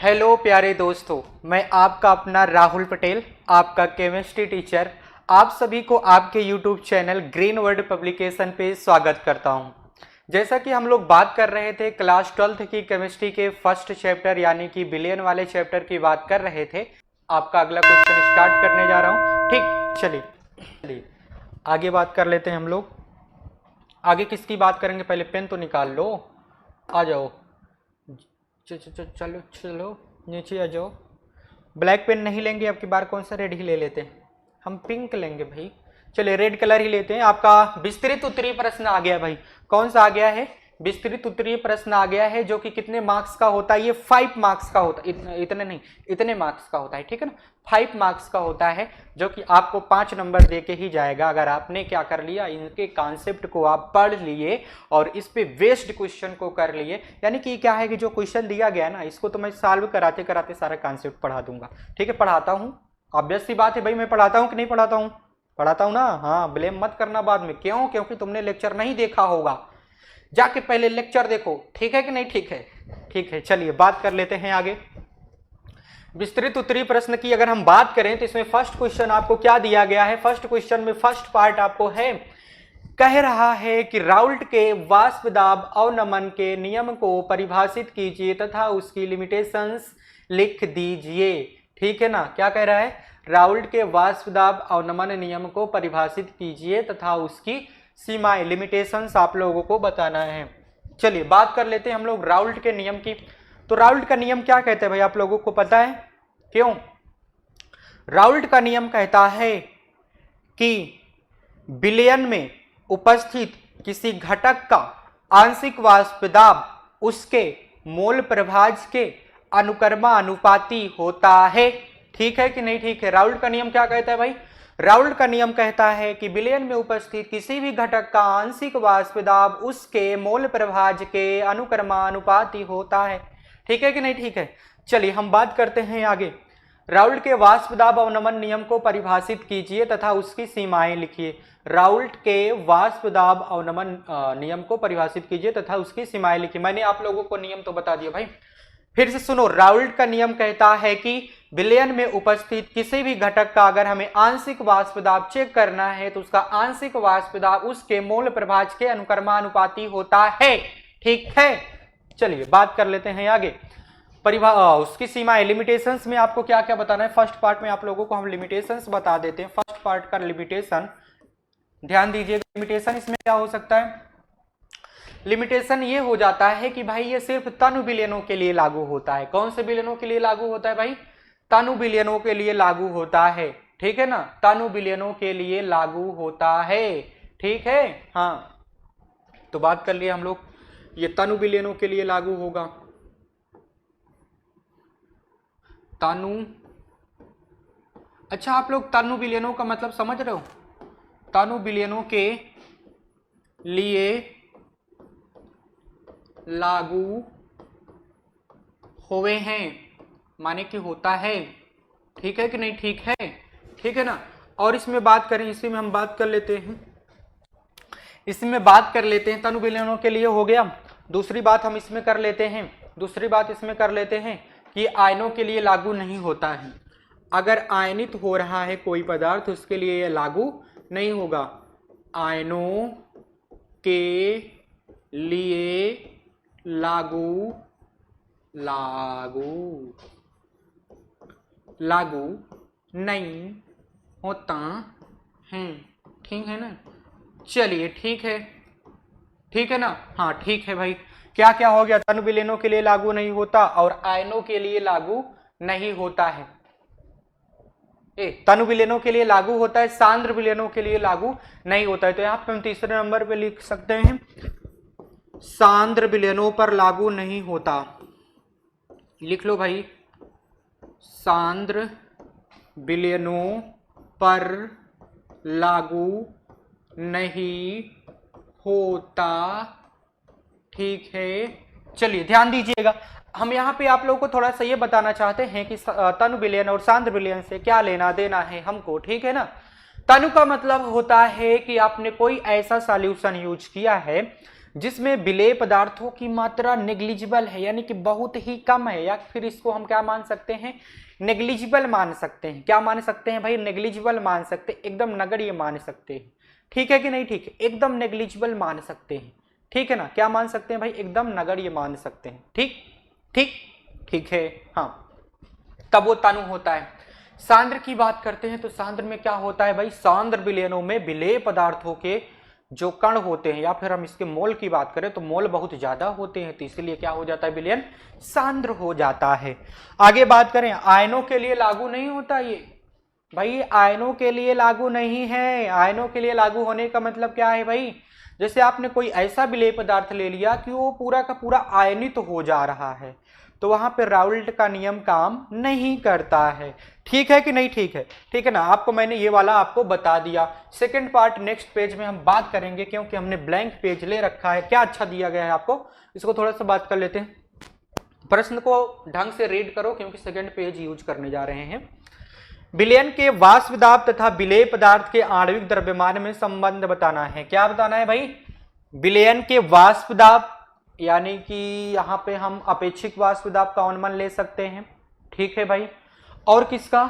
Hello प्यारे दोस्तों, मैं आपका अपना राहुल पटेल, आपका केमिस्ट्री टीचर, आप सभी को आपके YouTube channel green word publication पे स्वागत करता हूं। जैसा कि हम लोग बात कर रहे थे क्लास 12th की केमिस्ट्री के फर्स्ट चैप्टर यानी कि बिलियन वाले चैप्टर की बात कर रहे थे। आपका अगला क्वेश्चन स्टार्ट करने जा रहा हूं। ठीक, चलिए आगे बात कर लेते हैं हम लोग। आगे किसकी बात करेंगे, पहले पेन तो निकाल लो, आ जाओ, चलो चलो नीचे आ जाओ। ब्लैक पेन नहीं लेंगे अब की बार, कौन सा रेड ही ले लेते हैं, हम पिंक लेंगे भाई। चलिए रेड कलर ही लेते हैं। आपका विस्तृत उत्तरीय प्रश्न आ गया भाई, कौन सा आ गया है, विस्तृत उत्तरीय प्रश्न आ गया है, जो कि कितने मार्क्स का होता है, ये 5 मार्क्स का होता है, इतने नहीं, इतने मार्क्स का होता है, ठीक है ना, 5 मार्क्स का होता है, जो कि आपको 5 नंबर दे के ही जाएगा अगर आपने क्या कर लिया, इनके कॉन्सेप्ट को आप पढ़ लिए और इस पे बेस्ड क्वेश्चन को कर लिए। यानी कि क्या है कि जो क्वेश्चन दिया गया ना, इसको तो मैं सॉल्व कराते कराते सारा कॉन्सेप्ट पढ़ा दूंगा, ठीक है, पढ़ाता हूँ, ऑब्वियस सी बात है भाई, मैं पढ़ाता हूँ कि नहीं पढ़ाता हूँ, पढ़ाता हूँ ना, हाँ, ब्लेम मत करना बाद में, क्यों, क्योंकि तुमने लेक्चर नहीं देखा होगा, जाके पहले लेक्चर देखो, ठीक है कि नहीं, ठीक है, ठीक है। चलिए बात कर लेते हैं आगे। विस्तृत उत्तरीय प्रश्न की अगर हम बात करें तो इसमें फर्स्ट क्वेश्चन आपको क्या दिया गया है, फर्स्ट क्वेश्चन में फर्स्ट पार्ट आपको है, कह रहा है कि राउल्ट के वाष्प दाब अवनमन के नियम को परिभाषित कीजिए तथा उसकी लिमिटेशंस लिख दीजिए, ठीक है ना, क्या कह रहा है, राउल्ट के वाष्प दाब अवनमन नियम को परिभाषित कीजिए तथा उसकी सीमाएं, लिमिटेशंस आप लोगों को बताना है। चलिए बात कर लेते हैं हम लोग राउल्ट के नियम की। तो राउल्ट का नियम क्या कहते हैं भाई, आप लोगों को पता है, क्यों, राउल्ट का नियम कहता है कि विलयन में उपस्थित किसी घटक का आंशिक वाष्प दाब उसके मोल प्रभाज के अनुकर्मानुपाती होता है, ठीक है कि नहीं, ठीक है। राउल्ट का नियम क्या कहता है भाई, राउल्ट का नियम कहता है कि विलयन में उपस्थित किसी भी घटक का आंशिक वाष्प दाब उसके मोल प्रभाज के अनुक्रमानुपाती होता है, ठीक है कि नहीं, ठीक है। चलिए हम बात करते हैं आगे। राउल्ट के वाष्प दाब अवनमन नियम को परिभाषित कीजिए तथा उसकी सीमाएं लिखिए। राउल्ट के वाष्प दाब अवनमन नियम को परिभाषित कीजिए तथा उसकी सीमाएं लिखिए। मैंने आप लोगों को नियम तो बता दिया भाई, फिर से सुनो। राउल्ट का नियम कहता है कि विलयन में उपस्थित किसी भी घटक का अगर हमें आंशिक वाष्प दाब चेक करना है तो उसका आंशिक वाष्प दाब उसके मोल प्रभाज के अनुक्रमानुपाती होता है, ठीक है। चलिए बात कर लेते हैं आगे। उसकी सीमाएं, लिमिटेशंस में आपको क्या क्या बताना है, फर्स्ट पार्ट में आप लोगों को हम लिमिटेशंस बता देते हैं। फर्स्ट पार्ट का लिमिटेशन ध्यान दीजिएगा, लिमिटेशन इसमें क्या हो सकता है, लिमिटेशन ये हो जाता है कि भाई ये सिर्फ तनु विलयनों के लिए लागू होता है। कौन से विलयनों के लिए लागू होता है भाई, तनु विलयनों के लिए लागू होता है, ठीक है ना, तनु विलयनों के लिए लागू होता है, ठीक है, हाँ। तो बात कर लिए हम लोग, ये तनु विलयनों के लिए लागू होगा, तनु, अच्छा आप लोग तनु विलयनों का मतलब समझ रहे हो, तनु विलयनों के लिए लागू हुए हैं माने कि होता है, ठीक है कि नहीं, ठीक है, ठीक है ना। और इसमें बात करें, इसी में हम बात कर लेते हैं, इसमें बात कर लेते हैं, तनु विलयनों के लिए हो गया। दूसरी बात हम इसमें कर लेते हैं, दूसरी बात इसमें कर लेते हैं कि आयनों के लिए लागू नहीं होता है। अगर आयनित हो रहा है कोई पदार्थ उसके लिए यह लागू नहीं होगा, आयनों के लिए लागू लागू लागू नहीं होता है, ठीक है ना। चलिए ठीक है, ठीक है ना, हाँ ठीक है भाई। क्या क्या हो गया, तनु विलयनों के लिए लागू नहीं होता और आयनों के लिए लागू नहीं होता है। तनु विलयनों के लिए लागू होता है, सांद्र विलयनों के लिए लागू नहीं होता है। तो यहाँ पे हम तीसरे नंबर पे लिख सकते हैं, सांद्र विलयनों पर लागू नहीं होता, लिख लो भाई, सांद्र विलयनों पर लागू नहीं होता, ठीक है। चलिए ध्यान दीजिएगा, हम यहाँ पे आप लोगों को थोड़ा सा ये बताना चाहते हैं कि तनु विलयन और सांद्र विलयन से क्या लेना देना है हमको, ठीक है ना। तनु का मतलब होता है कि आपने कोई ऐसा सॉल्यूशन यूज किया है जिसमें विलेय पदार्थों की मात्रा नेग्लिजिबल है, यानी कि बहुत ही कम है, या फिर इसको हम क्या मान सकते हैं, नेग्लिजिबल मान सकते हैं। क्या मान सकते हैं भाई, नेग्लिजिबल मान सकते हैं, एकदम नगण्य मान सकते हैं। ठीक है कि नहीं, ठीक है, एकदम नेग्लिजिबल मान सकते हैं। ठीक है ना, क्या मान सकते हैं भाई, एकदम नगण्य मान सकते हैं। ठीक ठीक ठीक है। हाँ, तब वो तनु होता है। सांद्र की बात करते हैं तो सांद्र में क्या होता है भाई, सांद्र विलयनों में विलेय पदार्थों के जो कण होते हैं, या फिर हम इसके मोल की बात करें तो मोल बहुत ज्यादा होते हैं, तो इसीलिए क्या हो जाता है, विलयन सांद्र हो जाता है। आगे बात करें, आयनों के लिए लागू नहीं होता ये भाई, आयनों के लिए लागू नहीं है। आयनों के लिए लागू होने का मतलब क्या है भाई, जैसे आपने कोई ऐसा विलेय पदार्थ ले लिया कि वो पूरा का पूरा आयनित तो हो जा रहा है, तो वहां पे राउल्ट का नियम काम नहीं करता है। ठीक है कि नहीं, ठीक है, ठीक है ना। आपको मैंने ये वाला आपको बता दिया। सेकंड पार्ट नेक्स्ट पेज में हम बात करेंगे, क्योंकि हमने ब्लैंक पेज ले रखा है। क्या अच्छा दिया गया है आपको, इसको थोड़ा सा बात कर लेते हैं। प्रश्न को ढंग से रीड करो, क्योंकि सेकंड पेज यूज करने जा रहे हैं। विलयन के वाष्प दाब तथा विलेय पदार्थ के आणविक द्रव्यमान में संबंध बताना है। क्या बताना है भाई, विलयन के वाष्प दाब, यानी कि यहां पे हम अपेक्षिक वाष्प दाब का अनुमान ले सकते हैं। ठीक है भाई, और किसका,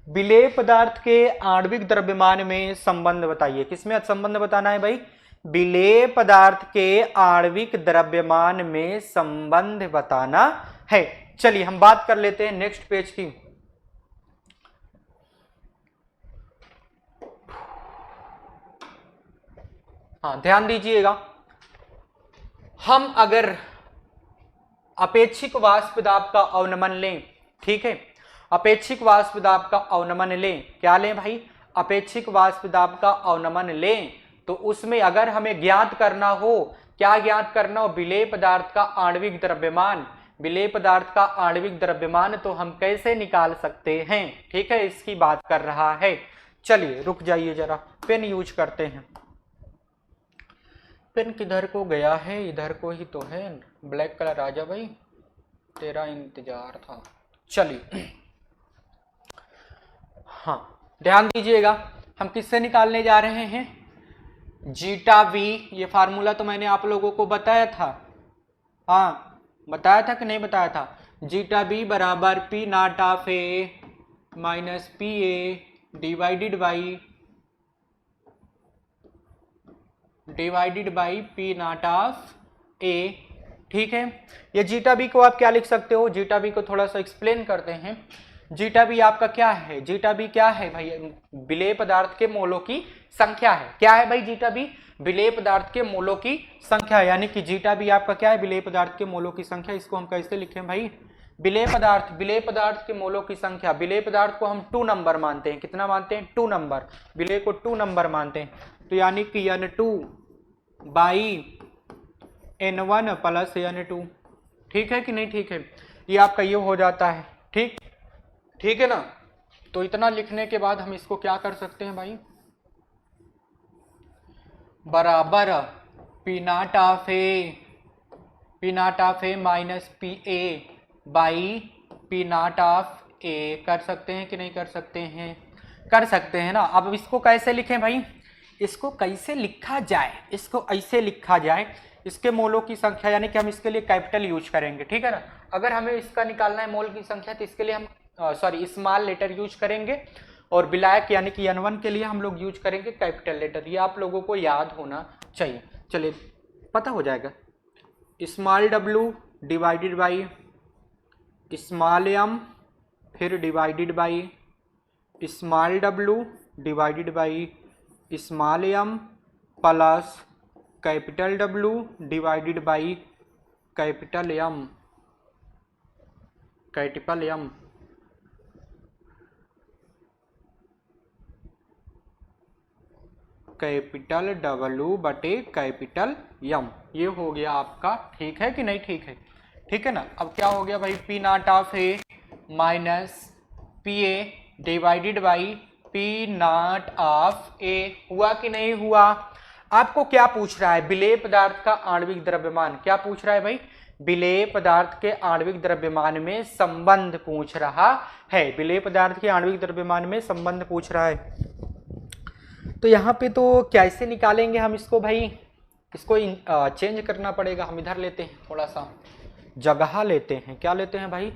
विलेय पदार्थ के आणविक द्रव्यमान में संबंध बताइए। किसमें संबंध बताना है भाई, विलेय पदार्थ के आणविक द्रव्यमान में संबंध बताना है। चलिए हम बात कर लेते हैं नेक्स्ट पेज की। हाँ, ध्यान दीजिएगा, हम अगर अपेक्षिक वाष्प दाब का अवनमन लें, ठीक है, अपेक्षिक वाष्प दाब का अवनमन लें, क्या लें भाई, अपेक्षिक वाष्प दाब का अवनमन लें, तो उसमें अगर हमें ज्ञात करना हो, क्या ज्ञात करना हो, विलेय पदार्थ का आणविक द्रव्यमान, विलेय पदार्थ का आणविक द्रव्यमान, तो हम कैसे निकाल सकते हैं। ठीक है, इसकी बात कर रहा है। चलिए रुक जाइए जरा, पेन यूज करते हैं। पेन किधर को गया है, इधर को ही तो है। ब्लैक कलर आजा भाई, तेरा इंतजार था। चलिए हाँ, ध्यान दीजिएगा, हम किससे निकालने जा रहे हैं, जीटा वी। ये फार्मूला तो मैंने आप लोगों को बताया था। हाँ, बताया था कि नहीं बताया था। जीटा बी बराबर P not of A minus P A divided by P not of A. ठीक है, ये जीटा बी को आप क्या लिख सकते हो, जीटा बी को थोड़ा सा एक्सप्लेन करते हैं। जीटा बी आपका क्या है, जीटा बी क्या है भाई, विलेय पदार्थ के मोलों की संख्या है। क्या है भाई, जीटा बी विलेय पदार्थ के मोलों की संख्या, यानी कि जीटा बी आपका क्या है, विलेय पदार्थ के मोलों की संख्या। इसको हम कैसे लिखें भाई, विलेय पदार्थ के मोलों की संख्या। विलेय पदार्थ को हम 2 नंबर मानते हैं। कितना मानते हैं, 2 नंबर। विलेय को 2 नंबर मानते हैं, तो यानी कि N2 by N1 plus N2। ठीक है कि नहीं, ठीक है, ये आपका ये हो जाता है। ठीक, ठीक है ना। तो इतना लिखने के बाद हम इसको क्या कर सकते हैं भाई, बराबर P not of A minus P A by P not of A कर सकते हैं कि नहीं कर सकते हैं, कर सकते हैं ना। अब इसको कैसे लिखें भाई, इसको कैसे लिखा जाए, इसको ऐसे लिखा जाए, इसके मोलों की संख्या, यानी कि हम इसके लिए कैपिटल यूज करेंगे। ठीक है ना, अगर हमें इसका निकालना है मोल की संख्या, तो इसके लिए हम स्मॉल लेटर यूज करेंगे, और विलायक यानी कि N1 के लिए हम लोग यूज करेंगे कैपिटल लेटर। ये आप लोगों को याद होना चाहिए। चलिए पता हो जाएगा, small w divided by small m, फिर divided by small w divided by small m plus capital W divided by capital M, capital M। Capital W बटे कैपिटल M, ये हो गया आपका। ठीक है कि नहीं, ठीक है, ठीक है ना। अब क्या हो गया भाई, P not of A minus P A divided by P not of A. हुआ कि नहीं हुआ। आपको क्या पूछ रहा है, विलेय पदार्थ का आणविक द्रव्यमान। क्या पूछ रहा है भाई, विलेय पदार्थ के आणविक द्रव्यमान में संबंध पूछ रहा है। विलेय पदार्थ के आणविक द्रव्यमान में संबंध पूछ रहा है। तो यहाँ पे तो कैसे निकालेंगे हम इसको भाई, इसको चेंज करना पड़ेगा। हम इधर लेते हैं, थोड़ा सा जगह लेते हैं। क्या लेते हैं भाई?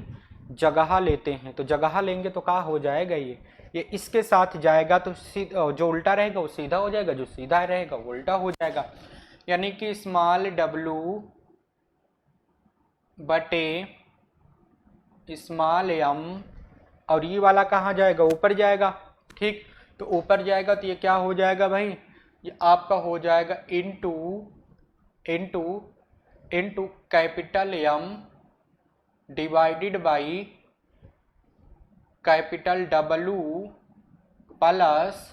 जगह लेते हैं। तो जगह लेंगे तो क्या हो जाएगा, ये इसके साथ जाएगा तो जो उल्टा रहेगा वो सीधा हो जाएगा, जो सीधा रहेगा वो उल्टा हो जाएगा। यानी कि स्मॉल w बटे स्मॉल m, और ये वाला कहाँ जाएगा? ऊपर जाएगा। ठीक, तो ऊपर जाएगा तो ये क्या हो जाएगा भाई? ये आपका हो जाएगा into into into capital M divided by capital W plus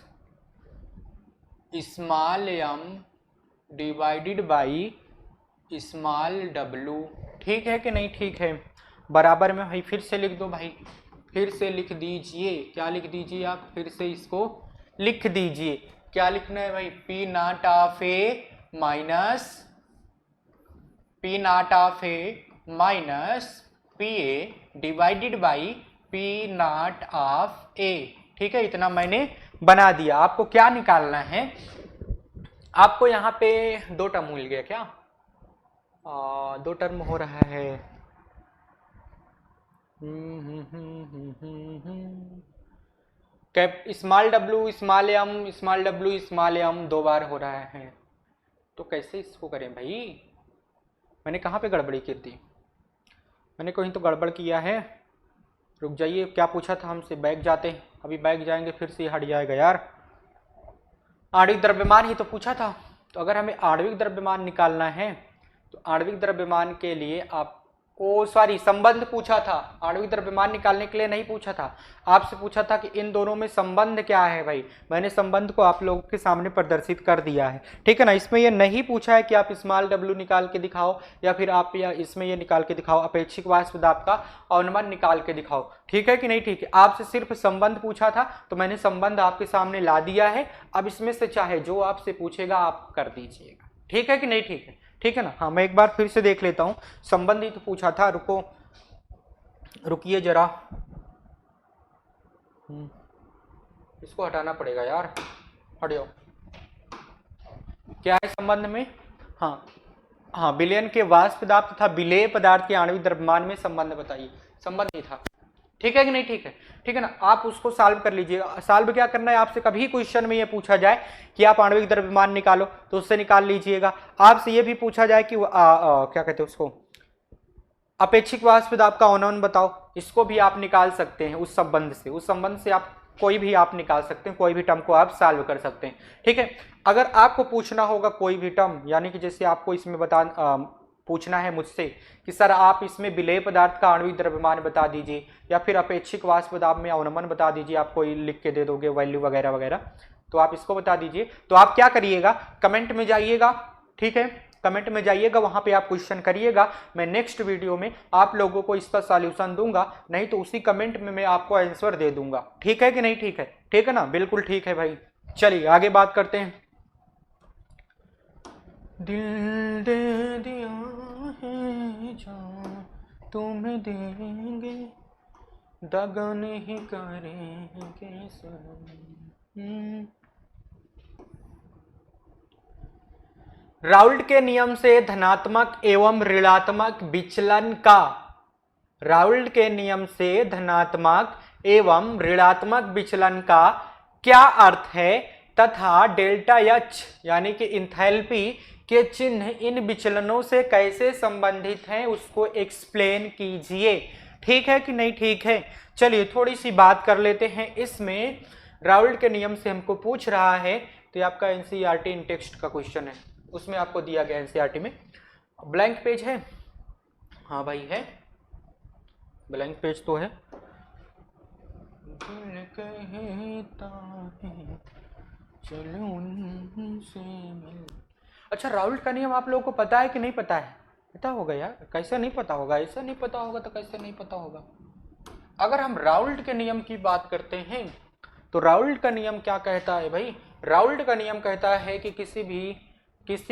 small m divided by small w। ठीक है कि नहीं? ठीक है। बराबर में भाई फिर से लिख दो भाई, फिर से लिख दीजिए। क्या लिख दीजिए आप? फिर से इसको लिख दीजिए। क्या लिखना है भाई? P not of A minus P not of A minus P A divided by P not of A. ठीक है, इतना मैंने बना दिया। आपको क्या निकालना है? आपको यहाँ पे दो टर्म मिल गया क्या? दो टर्म हो रहा है। Cap small w small m small w small m दो बार हो रहा है, तो कैसे इसको करें भाई? मैंने कहाँ पे गड़बड़ी की थी? मैंने कहीं तो गड़बड़ किया है। रुक जाइए, क्या पूछा था हमसे? बैक जाते हैं, अभी बैक जाएंगे फिर से हट जाएगा यार। आणविक द्रव्यमान ही तो पूछा था। तो अगर हमें आणविक द्रव्यमान निकालना है तो आणविक द्रव्यमान के लिए आप संबंध पूछा था। आणविक द्रव्यमान निकालने के लिए नहीं पूछा था, आपसे पूछा था कि इन दोनों में संबंध क्या है भाई। मैंने संबंध को आप लोगों के सामने प्रदर्शित कर दिया है। ठीक है ना? इसमें ये नहीं पूछा है कि आप स्मॉल w निकाल के दिखाओ या फिर आप या इसमें ये निकाल के दिखाओ, अपेक्षिक वाष्प दाब का अवनमन निकाल के दिखाओ। ठीक है कि नहीं? ठीक है। आपसे सिर्फ संबंध पूछा था तो मैंने संबंध आपके सामने ला दिया है। अब इसमें से चाहे जो आपसे पूछेगा आप कर दीजिएगा। ठीक है कि नहीं? ठीक है, ठीक है ना? हाँ, मैं एक बार फिर से देख लेता हूं। संबंध ही तो पूछा था। रुकिए जरा, इसको हटाना पड़ेगा यार। हट जाओ। क्या है संबंध में? हाँ, विलयन के वाष्प दाब तथा विलेय पदार्थ के आणविक द्रव्यमान में संबंध बताइए। संबंध ही था। ठीक है कि नहीं? ठीक है, ठीक है ना? आप उसको सॉल्व कर लीजिएगा। सॉल्व क्या करना है? आपसे कभी क्वेश्चन में ये पूछा जाए कि आप आणविक द्रव्यमान निकालो तो उससे निकाल लीजिएगा। आपसे ये भी पूछा जाए कि क्या कहते हैं उसको, अपेक्षिक वाष्प दाब का अवनमन बताओ, इसको भी आप निकाल सकते हैं उस संबंध से। उस संबंध से आप कोई भी आप निकाल सकते हैं, कोई भी टर्म को आप सॉल्व कर सकते हैं। ठीक है, अगर आपको पूछना होगा कोई भी टर्म, यानी कि जैसे आपको इसमें पूछना है मुझसे कि सर आप इसमें विलेय पदार्थ का आणविक द्रव्यमान बता दीजिए या फिर अपेक्षिक वाष्प दाब में अवनमन बता दीजिए, आप कोई लिख के दे दोगे वैल्यू वगैरह वगैरह, तो आप इसको बता दीजिए। तो आप क्या करिएगा? कमेंट में जाइएगा। ठीक है, कमेंट में जाइएगा, वहां पे आप क्वेश्चन करिएगा। मैं नेक्स्ट वीडियो में आप लोगों को इसका सॉल्यूशन दूंगा, नहीं तो उसी कमेंट में मैं आपको आंसर दे दूंगा। ठीक है कि नहीं? ठीक है, ठीक है ना? बिल्कुल ठीक है भाई। चलिए आगे बात करते हैं। दिल दे दिया है जान तुम्हें देंगे, दगा नहीं करेंगे सनम। राउल्ट के नियम से धनात्मक एवं ऋणात्मक विचलन का, राउल्ट के नियम से धनात्मक एवं ऋणात्मक विचलन का क्या अर्थ है तथा डेल्टा एच यानी कि इंथैल्पी के चिन्ह इन विचलनों से कैसे संबंधित हैं, उसको एक्सप्लेन कीजिए। ठीक है कि नहीं? ठीक है। चलिए थोड़ी सी बात कर लेते हैं। इसमें राउल्ट के नियम से हमको पूछ रहा है, तो ये आपका एनसीईआरटी इन टेक्स्ट का क्वेश्चन है, उसमें आपको दिया गया एनसीईआरटी में। ब्लैंक पेज है? हाँ भाई है, ब्लैंक पेज तो है। दिल कहता है चलो उनसे मिल। अच्छा, राउल्ट का नियम आप लोगों को पता है कि नहीं पता है? पता होगा यार, कैसे नहीं पता होगा? ऐसा नहीं पता होगा तो कैसे नहीं पता होगा? अगर हम राउल्ट के नियम की बात करते हैं तो राउल्ट का नियम क्या कहता है भाई? राउल्ट का नियम कहता है कि किसी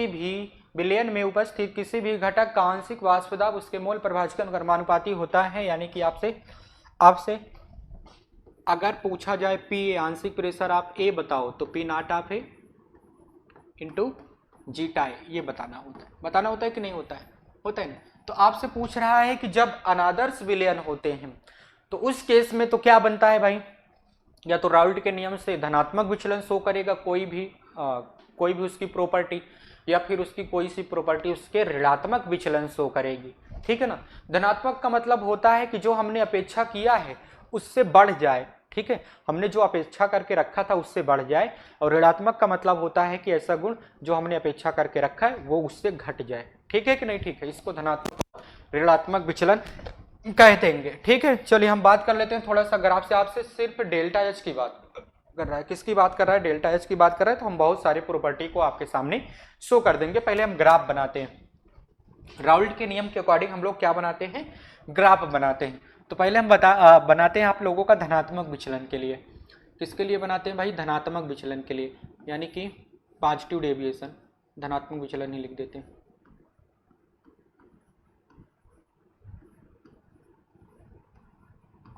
भी विलयन में उपस्थित किसी भी घटक का आंशिक वाष्प दाब उसके मोल प्रभाजक अनुक्रमानुपाती होता है। यानी कि आपसे अगर पूछा जाए पी आंशिक प्रेशर आप ए बताओ, तो P not of A into zeta A, ये बताना होता है कि नहीं होता है? होता है ना। तो आपसे पूछ रहा है कि जब अनादर्स विलयन होते हैं तो उस केस में तो क्या बनता है भाई, या तो राउल्ट के नियम से धनात्मक विचलन शो करेगा कोई भी उसकी प्रॉपर्टी, या फिर उसकी कोई सी प्रॉपर्टी उसके ऋणात्मक विचलन शो करेगी। ठीक है ना। धनात्मक का मतलब होता है कि जो हमने अपेक्षा किया है उससे बढ़ जाए। ठीक है, हमने जो अपेक्षा करके रखा था उससे बढ़ जाए। और ऋणात्मक का मतलब होता है कि ऐसा गुण जो हमने अपेक्षा करके रखा है वो उससे घट जाए। ठीक है कि नहीं? ठीक है, इसको धनात्मक ऋणात्मक विचलन कह देंगे। ठीक है, चलिए हम बात कर लेते हैं थोड़ा सा ग्राफ से। आपसे सिर्फ डेल्टा एच की बात कर रहा है, किसकी बात कर रहा है? डेल्टा एच की बात कर रहा है। तो हम बहुत सारे प्रॉपर्टी को आपके सामने शो कर देंगे। पहले हम ग्राफ बनाते हैं। राउल्ट के नियम के अकॉर्डिंग हम लोग क्या बनाते हैं? ग्राफ बनाते हैं। तो पहले हम बनाते हैं आप लोगों का धनात्मक विचलन के लिए। किसके लिए बनाते हैं भाई? धनात्मक विचलन के लिए, यानी कि पॉजिटिव डेविएशन, धनात्मक विचलन ही लिख देते हैं।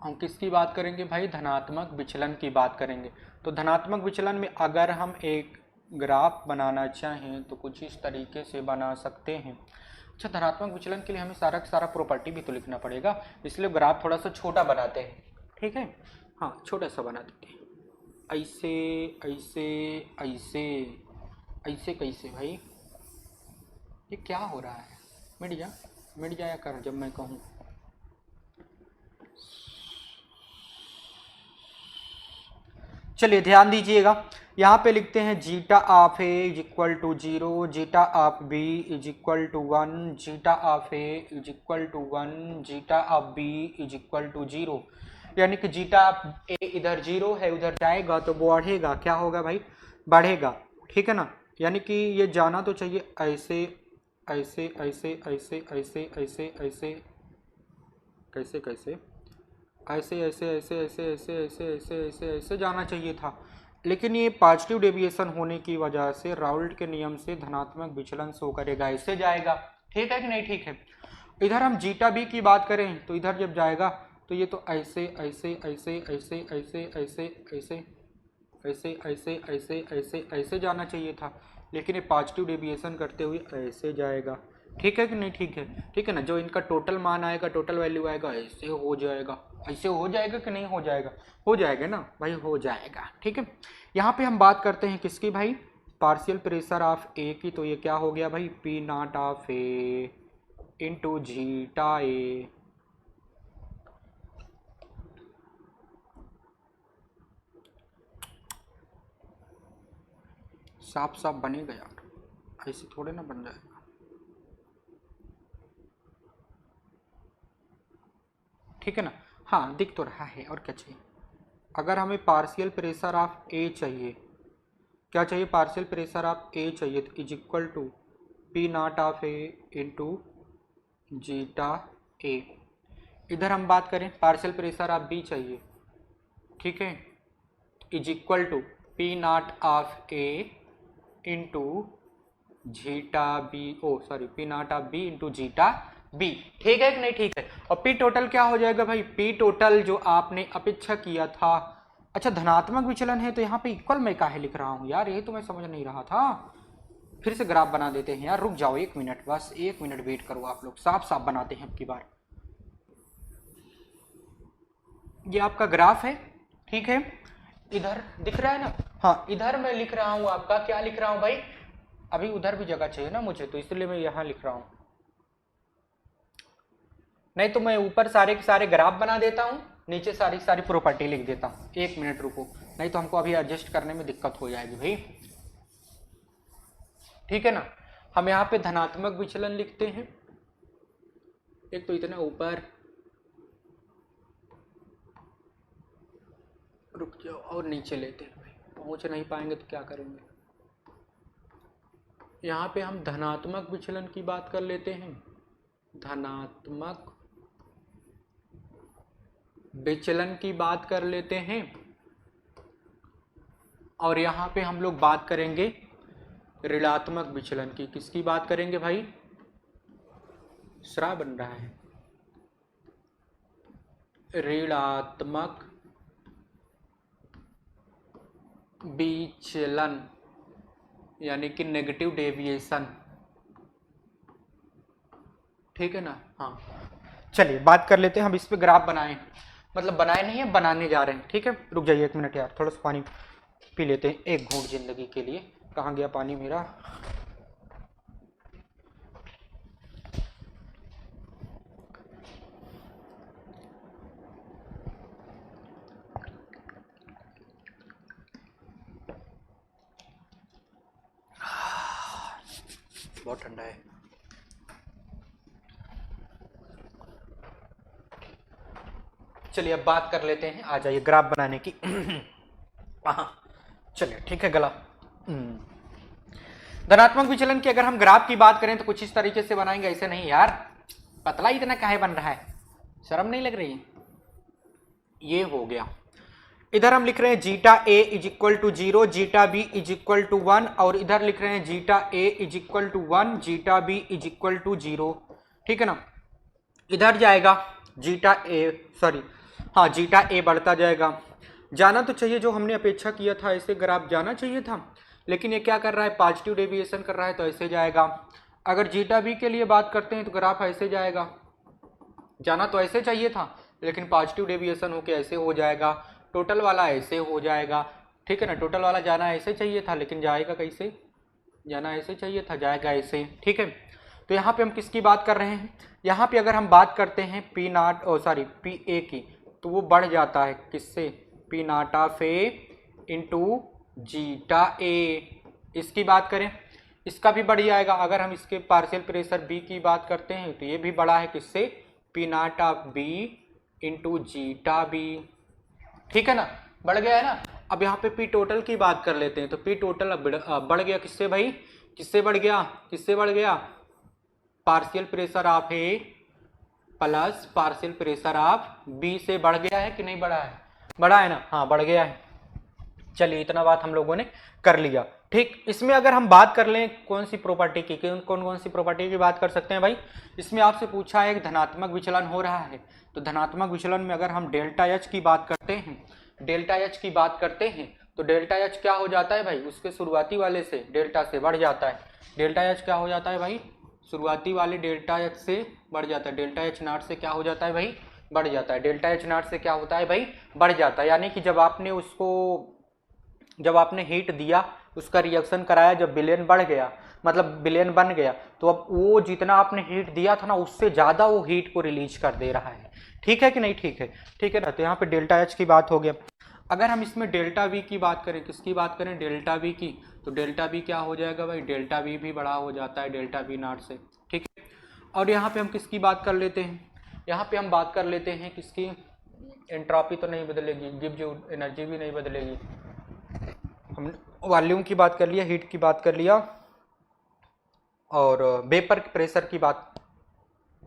हम किसकी बात करेंगे भाई? धनात्मक विचलन की बात करेंगे। तो धनात्मक विचलन में अगर हम एक ग्राफ बनाना चाहें तो कुछ इस तरीके से बना सकते हैं। अच्छा, धनात्मक विचलन के लिए हमें सारा का सारा प्रॉपर्टी भी तो लिखना पड़ेगा, इसलिए ग्राफ थोड़ा सा छोटा बनाते हैं। ठीक है, हाँ छोटा सा बना देते हैं। ऐसे ऐसे ऐसे ऐसे कैसे भाई? ये क्या हो रहा है? मिट जाया कर जब मैं कहूँ। चलिए ध्यान दीजिएगा, यहाँ पे लिखते हैं zeta of a is equal to 0, zeta of b is equal to 1, zeta of a is equal to 1, zeta of b is equal to 0। यानी कि जीटा ऑफ ए इधर 0 है, उधर जाएगा तो बढ़ेगा। क्या होगा भाई? बढ़ेगा। ठीक है ना। यानी कि ये जाना तो चाहिए ऐसे ऐसे ऐसे ऐसे ऐसे ऐसे ऐसे कैसे कैसे ऐसे ऐसे ऐसे ऐसे ऐसे ऐसे ऐसे ऐसे ऐसे जाना चाहिए था, लेकिन ये पॉजिटिव डेविएशन होने की वजह से राउल्ट के नियम से धनात्मक विचलन शो करेगा, ऐसे जाएगा। ठीक है कि नहीं? ठीक है। इधर हम जीटा बी की बात करें तो इधर जब जाएगा तो ये तो ऐसे ऐसे ऐसे ऐसे ऐसे ऐसे ऐसे ऐसे ऐसे ऐसे ऐसे ऐसे जाना चाहिए था, लेकिन ये पॉजिटिव डेविएशन करते हुए ऐसे जाएगा। ठीक है कि नहीं? ठीक है। ठीक है ना। जो इनका टोटल मान आएगा, टोटल वैल्यू आएगा, ऐसे हो जाएगा। ऐसे हो जाएगा कि नहीं हो जाएगा? हो जाएगा ना भाई, हो जाएगा। ठीक है। यहाँ पे हम बात करते हैं किसकी भाई? पार्शियल प्रेशर ऑफ ए की। तो ये क्या हो गया भाई? P not of A into zeta A. साफ साफ बनेगा यार, ऐसे थोड़े ना बन जाएगा। ठीक है ना। हाँ दिख तो रहा है, और क्या चाहिए? अगर हमें पार्शियल प्रेशर ऑफ ए चाहिए, क्या चाहिए? पार्शियल प्रेशर ऑफ ए चाहिए, तो is equal to P not of A into zeta A. इधर हम बात करें पार्शियल प्रेशर ऑफ बी चाहिए। ठीक है, is equal to P not of A into zeta b, oh sorry, p not of b into zeta b. ठीक है कि नहीं? ठीक है। और पी टोटल क्या हो जाएगा भाई? पी टोटल जो आपने अपेक्षा किया था। अच्छा, धनात्मक विचलन है तो यहाँ पे इक्वल मैं काहे लिख रहा हूँ यार? ये तो मैं समझ नहीं रहा था। फिर से ग्राफ बना देते हैं यार, रुक जाओ 1 मिनट, बस 1 मिनट वेट करो आप लोग। साफ साफ बनाते हैं अब की बार। ये आपका ग्राफ है। ठीक है, इधर दिख रहा है ना? हाँ, इधर मैं लिख रहा हूँ आपका, क्या लिख रहा हूँ भाई? अभी उधर भी जगह चाहिए ना मुझे, तो इसलिए मैं यहाँ लिख रहा हूँ। नहीं तो मैं ऊपर सारे के सारे ग्राफ बना देता हूँ, नीचे सारी सारी प्रॉपर्टी लिख देता हूँ। 1 मिनट रुको, नहीं तो हमको अभी एडजस्ट करने में दिक्कत हो जाएगी भाई। ठीक है ना। हम यहाँ पे धनात्मक विचलन लिखते हैं। एक तो इतना ऊपर, रुक जाओ, और नीचे लेते हैं भाई, पहुँच नहीं पाएंगे तो क्या करेंगे। यहाँ पे हम धनात्मक विचलन की बात कर लेते हैं। धनात्मक विचलन की बात कर लेते हैं। और यहाँ पे हम लोग बात करेंगे ऋणात्मक विचलन की। किसकी बात करेंगे भाई? श्रा बन रहा है। ऋणात्मक विचलन यानी कि नेगेटिव डेविएशन, ठीक है ना। हाँ चलिए बात कर लेते हैं, हम इस पे ग्राफ बनाए, मतलब बनाए नहीं है, बनाने जा रहे हैं, ठीक है। रुक जाइए 1 मिनट यार, थोड़ा सा पानी पी लेते हैं, एक घूंट जिंदगी के लिए। कहाँ गया पानी मेरा? बहुत ठंडा है। चलिए अब बात कर लेते हैं, आ जाइए ग्राफ बनाने की। हाँ चलिए ठीक है गला। धनात्मक विचलन की अगर हम ग्राफ की बात करें तो कुछ इस तरीके से बनाएंगे, ऐसे नहीं यार, पतला इतना काहे बन रहा है, शर्म नहीं लग रही है। ये हो गया, इधर हम लिख रहे हैं zeta a is equal to 0, zeta b is equal to 1, और इधर लिख रहे हैं zeta a is equal to 1, zeta b is equal to 0, ठीक है ना। इधर जाएगा जीटा ए, सॉरी हाँ जीटा ए बढ़ता जाएगा, जाना तो चाहिए, जो हमने अपेक्षा किया था ऐसे ग्राफ जाना चाहिए था, लेकिन ये क्या कर रहा है, पॉजिटिव डेविएशन कर रहा है, तो ऐसे जाएगा। अगर जीटा बी के लिए बात करते हैं तो ग्राफ ऐसे जाएगा, जाना तो ऐसे चाहिए था, लेकिन पॉजिटिव डेविएशन होके ऐसे हो जाएगा, टोटल वाला ऐसे हो जाएगा, ठीक है ना। टोटल वाला जाना ऐसे चाहिए था, लेकिन जाएगा कैसे, जाना ऐसे चाहिए था, जाएगा ऐसे, ठीक है। तो यहाँ पे हम किसकी बात कर रहे हैं, यहाँ पे अगर हम बात करते हैं P naught sorry P A की, तो वो बढ़ जाता है किससे, P not of A into zeta A. इसकी बात करें, इसका भी बढ़ जाएगा। अगर हम इसके पार्शियल प्रेशर बी की बात करते हैं तो ये भी बड़ा है किससे, P not of b into zeta b, ठीक है ना, बढ़ गया है ना। अब यहाँ पे पी टोटल की बात कर लेते हैं, तो पी टोटल बढ़ गया किससे भाई, किससे बढ़ गया, किससे बढ़ गया, partial pressure of a plus partial pressure of b से बढ़ गया है कि नहीं बढ़ा है, बढ़ा है ना, हाँ बढ़ गया है। चलिए इतना बात हम लोगों ने कर लिया, ठीक। इसमें अगर हम बात कर लें कौन सी प्रॉपर्टी की, कौन कौन सी प्रॉपर्टी की बात कर सकते हैं भाई, इसमें आपसे पूछा है एक धनात्मक विचलन हो रहा है, तो धनात्मक विचलन में अगर हम डेल्टा एच की बात करते हैं, डेल्टा एच की बात करते हैं, तो डेल्टा एच क्या हो जाता है भाई, उसके शुरुआती वाले से डेल्टा से बढ़ जाता है, डेल्टा एच क्या हो जाता है भाई, शुरुआती वाले डेल्टा एच से बढ़ जाता है, डेल्टा एच नॉट से क्या हो जाता है भाई, बढ़ जाता है, डेल्टा एच नॉट से क्या होता है भाई, बढ़ जाता है। यानी कि जब आपने उसको, जब आपने हीट दिया, उसका रिएक्शन कराया, जब विलयन बढ़ गया, मतलब विलयन बन गया, तो अब वो जितना आपने हीट दिया था ना, उससे ज़्यादा वो हीट को रिलीज कर दे रहा है, ठीक है कि नहीं, ठीक है, ठीक है ना। तो यहाँ पे डेल्टा एच की बात हो गया। अगर हम इसमें डेल्टा वी की बात करें, किसकी बात करें, डेल्टा वी की, तो डेल्टा वी क्या हो जाएगा भाई, डेल्टा वी भी बड़ा हो जाता है डेल्टा वी नॉट से, ठीक है। और यहाँ पे हम किसकी बात कर लेते हैं, यहाँ पे हम बात कर लेते हैं किसकी, एंट्रोपी तो नहीं बदलेगी, गिव जो एनर्जी भी नहीं बदलेगी, हम वॉल्यूम की बात कर लिया, हीट की बात कर लिया, और वेपर प्रेशर की बात,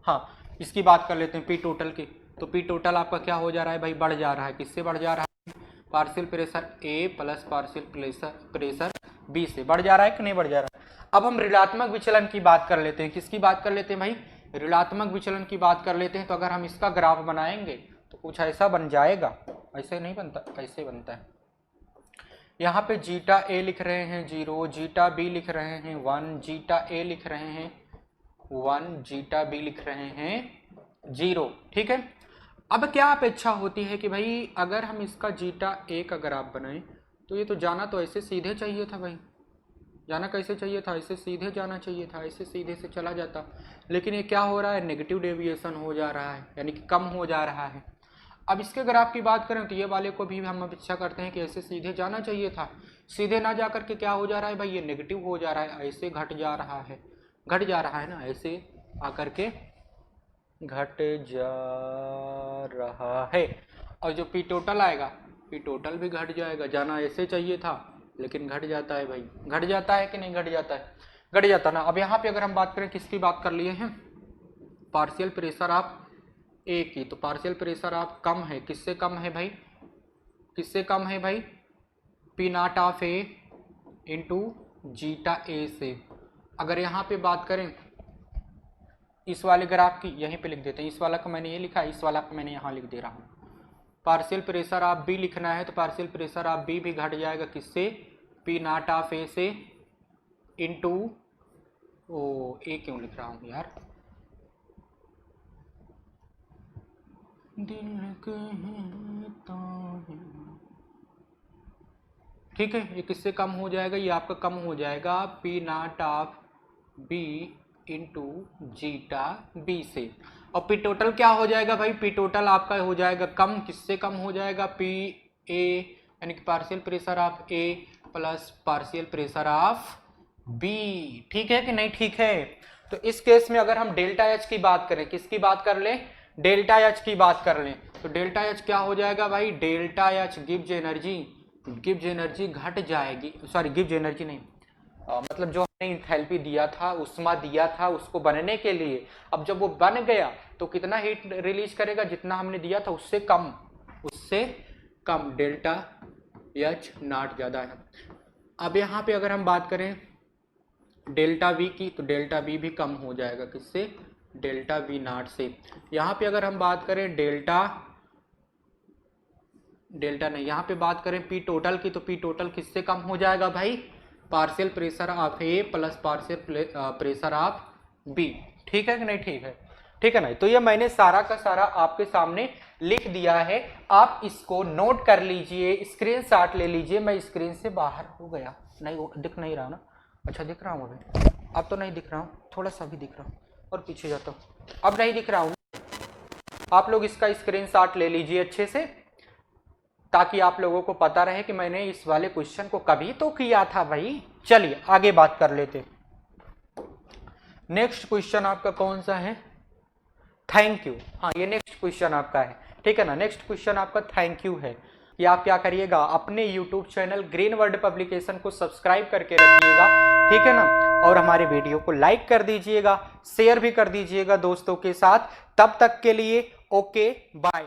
हाँ इसकी बात कर लेते हैं पी टोटल की। तो पी टोटल आपका क्या हो जा रहा है भाई, बढ़ जा रहा है, किससे बढ़ जा रहा है, पार्शियल प्रेशर ए प्लस पार्शियल प्रेशर बी से बढ़ जा रहा है कि नहीं बढ़ जा रहा है। अब हम ऋणात्मक विचलन की बात कर लेते हैं, किसकी बात कर लेते हैं भाई, ऋणात्मक विचलन की बात कर लेते हैं। तो अगर हम इसका ग्राफ बनाएंगे तो कुछ ऐसा बन जाएगा, ऐसे नहीं बनता, ऐसे बनता है। यहाँ पे जीटा ए लिख रहे हैं 0, जीटा बी लिख रहे हैं 1, जीटा ए लिख रहे हैं 1, जीटा बी लिख रहे हैं 0, ठीक है। अब क्या अपेक्षा होती है कि भाई अगर हम इसका जीटा ए का ग्राफ बनाएं, तो ये तो जाना तो ऐसे सीधे चाहिए था भाई, जाना कैसे चाहिए था, ऐसे सीधे जाना चाहिए था, ऐसे सीधे से चला जाता, लेकिन ये क्या हो रहा है, नेगेटिव डेविएशन हो जा रहा है, यानी कि कम हो जा रहा है। अब इसके ग्राफ की बात करें तो ये वाले को भी हम अपेक्षा करते हैं कि ऐसे सीधे जाना चाहिए था, सीधे ना जा करके क्या हो जा रहा है भाई, ये नेगेटिव हो जा रहा है, ऐसे घट जा रहा है, घट जा रहा है ना, ऐसे आकर के घट जा रहा है। और जो पी टोटल आएगा, पी टोटल भी घट जाएगा, जाना ऐसे चाहिए था लेकिन घट जाता है भाई, घट जाता है कि नहीं घट जाता है, घट जाता ना। अब यहाँ पे अगर हम बात करें, किसकी बात कर लिए हैं, पार्शियल प्रेशर ऑफ ए की, तो पार्शियल प्रेशर ऑफ कम है, किससे कम है भाई, किससे कम है भाई, P not of A into zeta A से। अगर यहाँ पे बात करें इस वाले ग्राफ की, यहीं पे लिख देते हैं, इस वाला का मैंने ये लिखा है, इस वाला का मैंने यहाँ लिख दे रहा हूँ। पार्शियल प्रेशर ऑफ बी लिखना है, तो पार्शियल प्रेशर ऑफ बी भी घट जाएगा किससे, पी नॉट ऑफ ए से, इंटू, ओ ए क्यों लिख रहा हूँ यार, दिल कहता है, ठीक है, ये किससे कम हो जाएगा, ये आपका कम हो जाएगा p not of b into zeta b से। और पी टोटल क्या हो जाएगा भाई, पी टोटल आपका हो जाएगा कम, किससे कम हो जाएगा, पी ए यानी कि partial pressure of a plus partial pressure of b, ठीक है कि नहीं, ठीक है। तो इस केस में अगर हम डेल्टा एच की बात करें, किसकी बात कर लें, डेल्टा एच की बात कर लें, तो डेल्टा एच क्या हो जाएगा भाई, डेल्टा एच गिव्स एनर्जी घट जाएगी, सॉरी गिव्स एनर्जी नहीं, मतलब जो हमने इंथैल्पी दिया था, उष्मा दिया था उसको बनने के लिए, अब जब वो बन गया तो कितना हीट रिलीज करेगा, जितना हमने दिया था उससे कम डेल्टा एच नॉट ज़्यादा है। अब यहाँ पे अगर हम बात करें डेल्टा वी की, तो डेल्टा वी भी कम हो जाएगा, किससे, डेल्टा वी नॉट से। यहाँ पे अगर हम बात करें डेल्टा नहीं, यहाँ पे बात करें पी टोटल की, तो पी टोटल किससे कम हो जाएगा भाई, partial pressure of a plus partial pressure of b, ठीक है कि नहीं, ठीक है, ठीक है ना। तो ये मैंने सारा का सारा आपके सामने लिख दिया है, आप इसको नोट कर लीजिए, स्क्रीनशॉट ले लीजिए। मैं स्क्रीन से बाहर हो गया, नहीं दिख नहीं रहा ना, अच्छा दिख रहा हूँ अभी, अब तो नहीं दिख रहा हूँ, थोड़ा सा भी दिख रहा हूँ और पीछे जाता हूँ, अब नहीं दिख रहा हूँ। आप लोग इसका स्क्रीनशॉट ले लीजिए अच्छे से, ताकि आप लोगों को पता रहे कि मैंने इस वाले क्वेश्चन को कभी तो किया था भाई। चलिए आगे बात कर लेते। नेक्स्ट क्वेश्चन आपका कौन सा है, थैंक यू, हाँ ये नेक्स्ट क्वेश्चन आपका है, ठीक है ना। नेक्स्ट क्वेश्चन आपका थैंक यू है कि आप क्या करिएगा, अपने YouTube channel green world publication को सब्सक्राइब करके रखिएगा, ठीक है ना, और हमारे वीडियो को लाइक कर दीजिएगा, शेयर भी कर दीजिएगा दोस्तों के साथ। तब तक के लिए ओके बाय।